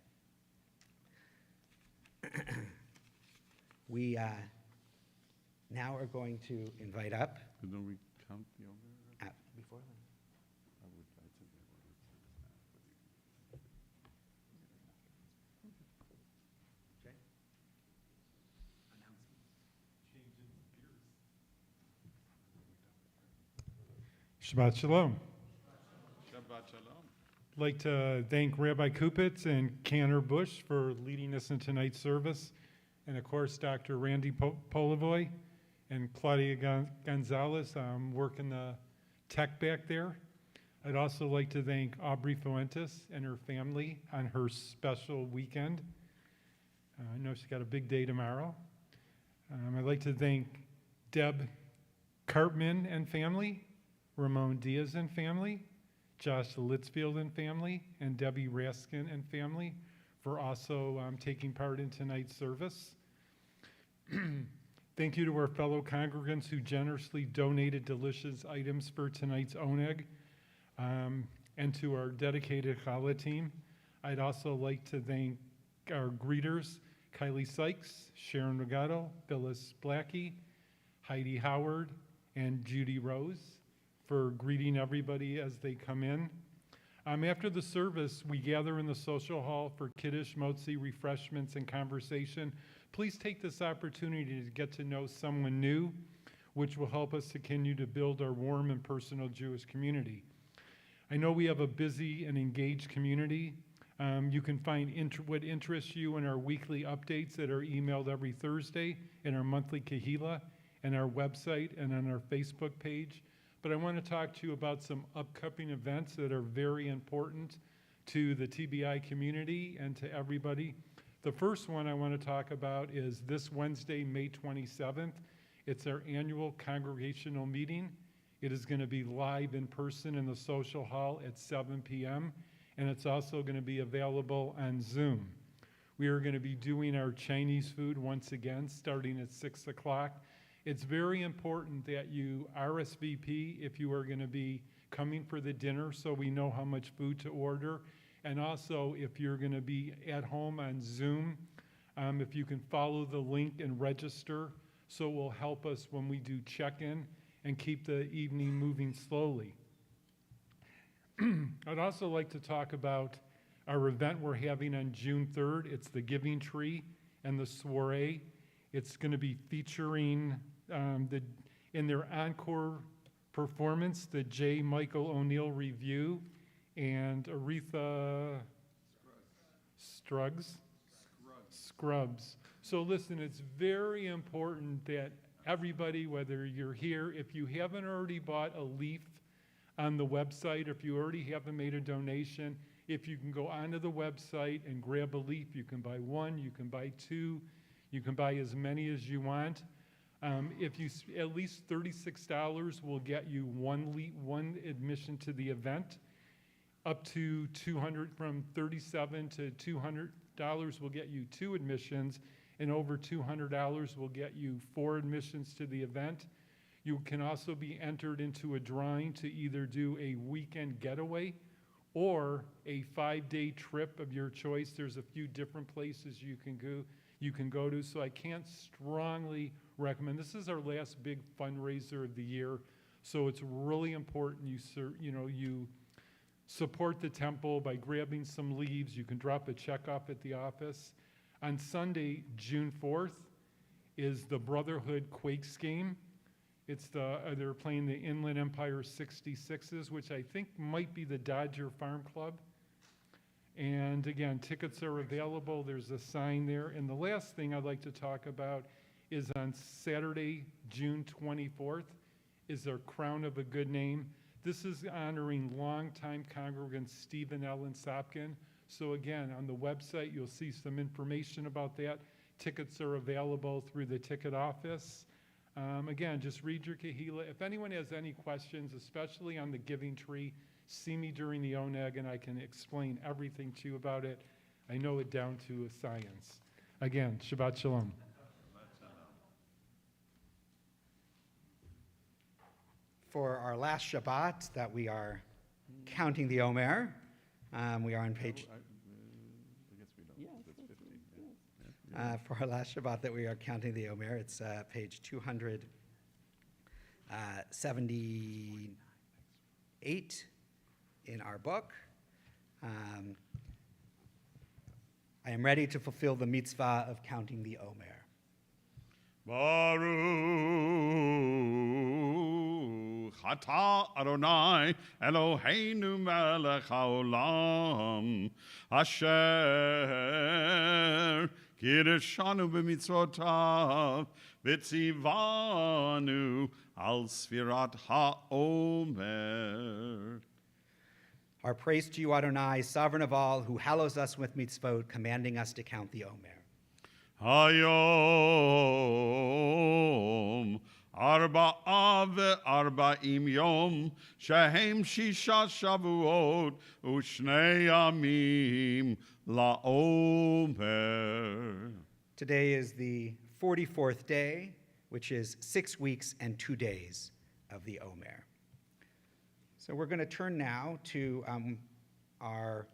D: We now are going to invite up.
A: Don't we count the over?
D: Before
I: Shabbat Shalom.
A: Shabbat Shalom.
I: I'd like to thank Rabbi Kupitz and Cantor Bush for leading us in tonight's service, and of course Dr. Randy Polivoy and Claudia Gonzalez working the tech back there. I'd also like to thank Aubrey Fuentes and her family on her special weekend. I know she's got a big day tomorrow. I'd like to thank Deb Cartman and family, Ramon Diaz and family, Josh Litzfield and family, and Debbie Raskin and family for also taking part in tonight's service. Thank you to our fellow congregants who generously donated delicious items for tonight's oneg, and to our dedicated challah team. I'd also like to thank our greeters, Kylie Sykes, Sharon Regato, Phyllis Blackie, Heidi Howard, and Judy Rose for greeting everybody as they come in. After the service, we gather in the social hall for Kiddush, Motzi, refreshments, and conversation. Please take this opportunity to get to know someone new, which will help us continue to build our warm and personal Jewish community. I know we have a busy and engaged community. You can find what interests you in our weekly updates that are emailed every Thursday, in our monthly Kehillah, and our website, and on our Facebook page. But I want to talk to you about some upcoming events that are very important to the TBI community and to everybody. The first one I want to talk about is this Wednesday, May 27th. It's our annual congregational meeting. It is going to be live in person in the social hall at 7 p.m., and it's also going to be available on Zoom. We are going to be doing our Chinese food once again, starting at 6 o'clock. It's very important that you RSVP if you are going to be coming for the dinner so we know how much food to order. And also, if you're going to be at home on Zoom, if you can follow the link and register, so it will help us when we do check-in and keep the evening moving slowly. I'd also like to talk about our event we're having on June 3rd. It's the Giving Tree and the Soiree. It's going to be featuring in their encore performance, the J. Michael O'Neill Review and Aretha Scruggs. So listen, it's very important that everybody, whether you're here, if you haven't already bought a leaf on the website, or if you already haven't made a donation, if you can go onto the website and grab a leaf, you can buy one, you can buy two, you can buy as many as you want. If you at least $36 will get you one admission to the event. Up to $200, from $37 to $200 will get you 2 admissions, and over $200 will get you 4 admissions to the event. You can also be entered into a drawing to either do a weekend getaway or a 5-day trip of your choice. There's a few different places you can go to, so I can't strongly recommend. This is our last big fundraiser of the year, so it's really important you support the temple by grabbing some leaves. You can drop a check off at the office. On Sunday, June 4th, is the Brotherhood Quakes game. They're playing the Inland Empire 66s, which I think might be the Dodger Farm Club. And again, tickets are available. There's a sign there. And the last thing I'd like to talk about is on Saturday, June 24th, is our Crown of a Good Name. This is honoring longtime congregant Stephen Ellen Sopkin. So again, on the website, you'll see some information about that. Tickets are available through the ticket office. Again, just read your kahila. If anyone has any questions, especially on the giving tree, see me during the oneg and I can explain everything to you about it. I know it down to a science. Again, Shabbat Shalom.
D: For our last Shabbat that we are counting the Omer, we are on page... for our last Shabbat that we are counting the Omer, it's page 278 in our book. I am ready to fulfill the mitzvah of counting the Omer.
A: Baruch atah Adonai Eloheinu melech haolam asher Kirishanu b'mitzvotav v'tzivanu al sfirat ha'omer.
D: Our praise to you, Adonai, sovereign of all, who hallows us with mitzvot, commanding us to count the Omer.
A: Hayom arba'a ve'arba'im yom shehem shisha shavuot u'shnei yamim la'omer.
D: Today is the 44th day, which is 6 weeks and 2 days of the Omer. So we're going to turn now to our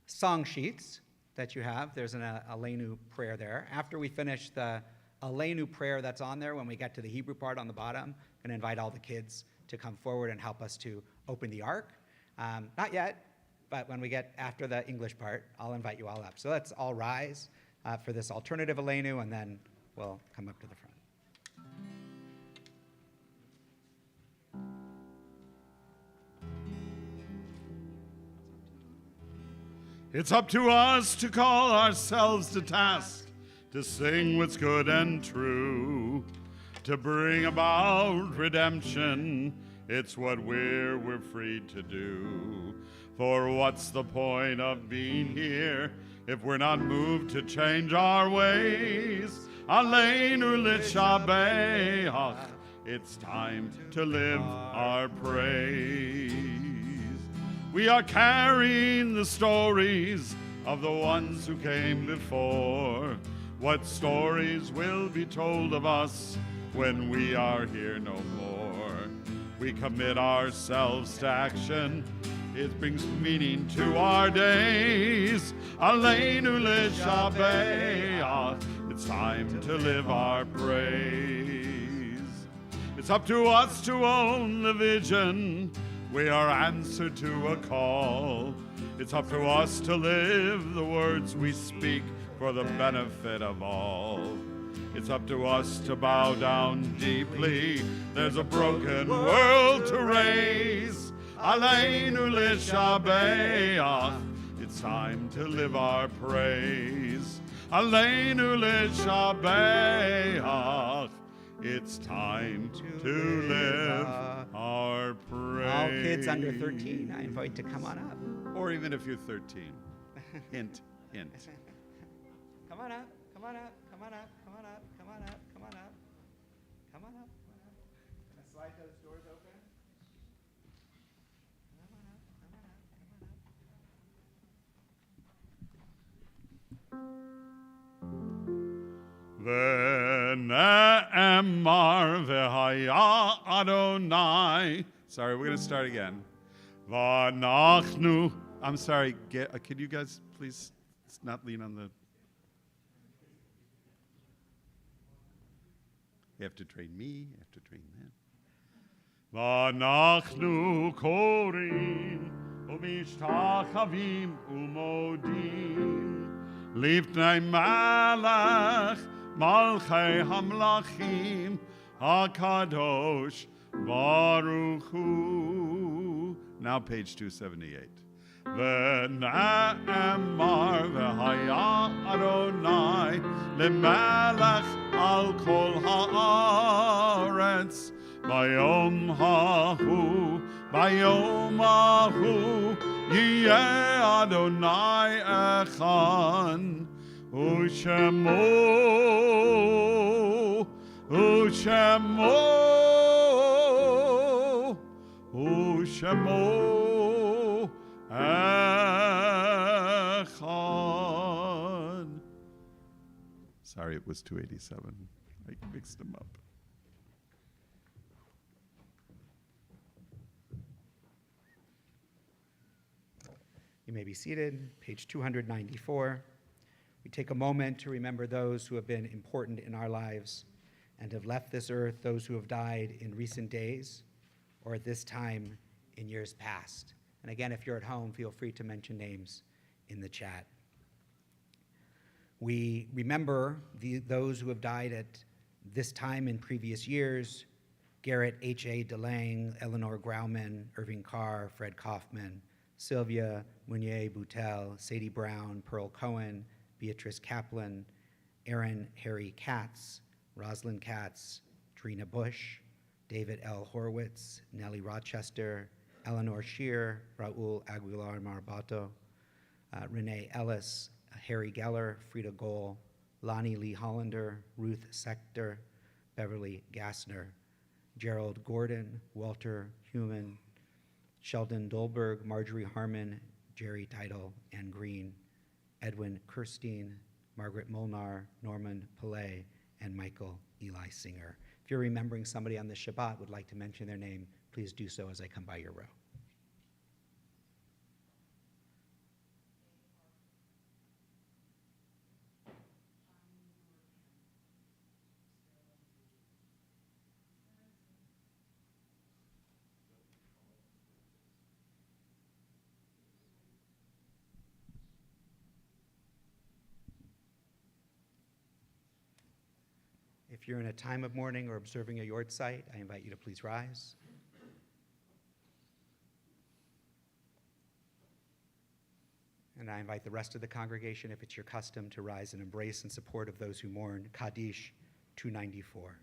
D: song sheets that you have. There's an Aleinu prayer there. After we finish the Aleinu prayer that's on there, when we get to the Hebrew part on the bottom, I'm going to invite all the kids to come forward and help us to open the ark. Not yet, but when we get after the English part, I'll invite you all up. So let's all rise for this alternative Aleinu, and then we'll come up to the front.
A: It's up to us to call ourselves to task, to sing what's good and true, to bring about redemption. It's what we're free to do. For what's the point of being here if we're not moved to change our ways? Aleinu l'shabeach. It's time to live our praise. We are carrying the stories of the ones who came before. What stories will be told of us when we are here no more? We commit ourselves to action. It brings meaning to our days. Aleinu l'shabeach. It's time to live our praise. It's up to us to own the vision. We are answered to a call. It's up to us to live the words we speak for the benefit of all. It's up to us to bow down deeply. There's a broken world to raise. Aleinu l'shabeach. It's time to live our praise. Aleinu l'shabeach. It's time to live our praise.
D: All kids under 13, I invite to come on up.
A: Or even if you're 13. Hint, hint.
D: Come on up, come on up, come on up, come on up, come on up, come on up. Come on up, come on up. Can I slide those doors open? Come on up, come on up, come on up.
A: Ve'ne'emar Haya Adonai. Sorry, we're going to start again. Vanachnu. I'm sorry, could you guys please not lean on the... You have to train me, you have to train them. Vanachnu korim umishtachavim umodim lifnei malach malchei hamlachim hakadosh baruch hu. Now page 278. V'na'amar v'haya Adonai lemalach al kol ha'aretz bayom hahu yiyeh Adonai echad u'shemo echad. Sorry, it was 287. I mixed them up.
D: You may be seated. Page 294. We take a moment to remember those who have been important in our lives and have left this earth, those who have died in recent days or at this time in years past. And again, if you're at home, feel free to mention names in the chat. We remember those who have died at this time in previous years: Garrett H.A. DeLange, Eleanor Grauman, Irving Carr, Fred Kaufman, Sylvia Munier-Boutel, Sadie Brown, Pearl Cohen, Beatrice Kaplan, Aaron Harry Katz, Rosalind Katz, Trina Bush, David L. Horwitz, Nellie Rochester, Eleanor Shear, Raul Aguilar Marbato, Renee Ellis, Harry Geller, Frida Gohl, Lonnie Lee Hollander, Ruth Sector, Beverly Gassner, Gerald Gordon, Walter Heumann, Sheldon Dolberg, Marjorie Harmon, Jerry Title, Ann Green, Edwin Kirstein, Margaret Molnar, Norman Pillay, and Michael Eli Singer. If you're remembering somebody on this Shabbat, would like to mention their name, please do so as I come by your row. If you're in a time of mourning or observing a yard site, I invite you to please rise. And I invite the rest of the congregation, if it's your custom, to rise and embrace in support of those who mourn. Kaddish 294.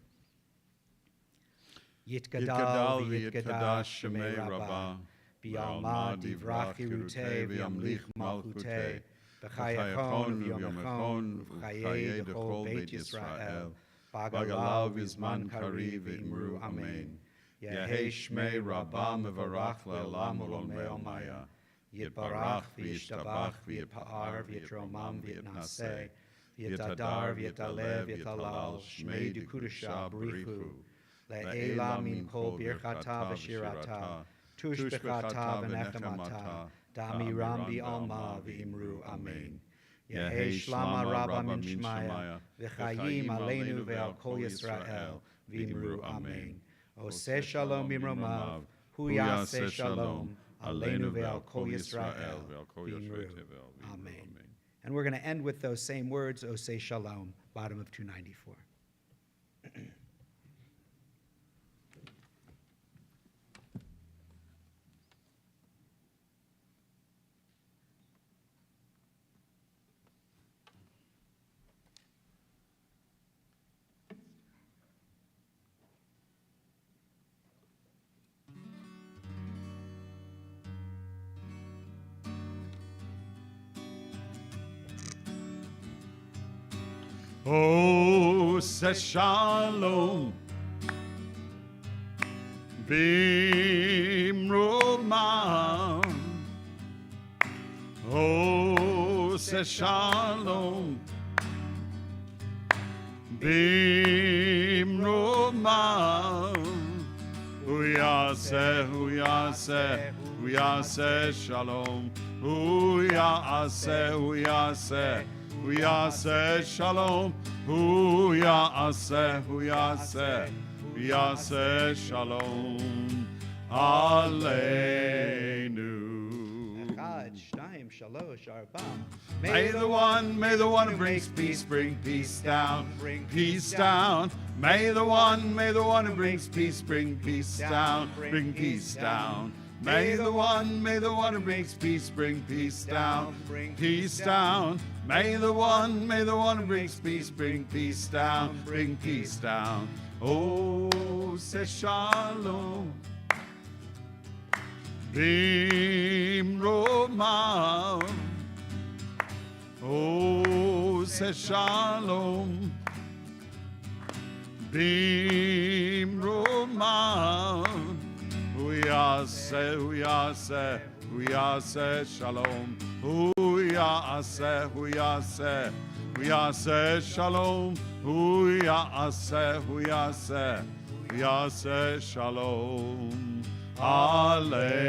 D: Yitgadal v'yitgadash shemei Rabbah, v'yalma divrach hirutei v'yamlich malchutei, v'chayachon v'yomechon v'chayei d'chol Beit Yisrael, Bagalav v'zman kariv v'imru amen. Yehei shmei Rabbah mevarach le'olam u'lomei maya. Yitbarach v'yishtabach v'yitpa'ar v'yitromam v'yitnaseh, v'yitadar v'yitalev v'yitalal shmei d'kudusha b'richu. Le'ela min kol birchata v'shirata, tushbechata v'nechemata, da'amiram v'alma v'imru amen. Yehei shlama rabba min shmaya, v'chayim aleinu ve'al kol Yisrael, v'imru amen. Oseh shalom imromav, hu yaseh shalom, aleinu ve'al kol Yisrael, v'imru amen. And we're going to end with those same words, Oseh shalom, bottom of 294.
A: Oseh shalom b'imromav. Oseh shalom במרומיו. הוא יעשה, הוא יעשה, הוא יעשה שלום. הוא יעשה, הוא יעשה, הוא יעשה שלום. הוא יעשה, הוא יעשה, הוא יעשה שלום. עלינו.
D: אחד, שניים, שלוש, ארבע.
A: May the one who brings peace bring peace down, bring peace down. May the one who brings peace bring peace down, bring peace down. May the one who brings peace bring peace down, bring peace down. May the one who brings peace bring peace down, bring peace down. Oh, say shalom. Bimromav. Oh, say shalom. Bimromav. We are say shalom. We are say shalom. We are say shalom. Aleinu.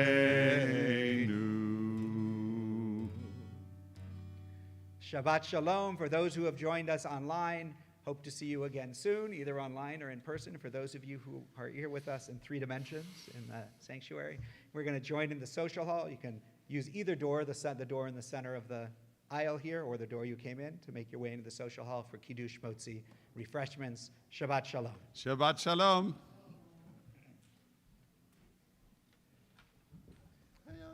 D: Shabbat Shalom for those who have joined us online. Hope to see you again soon, either online or in person. For those of you who are here with us in 3 dimensions in the sanctuary, we're going to join in the social hall. You can use either door, the door in the center of the aisle here or the door you came in to make your way into the social hall for Kiddush Motzi refreshments. Shabbat Shalom.
A: Shabbat Shalom.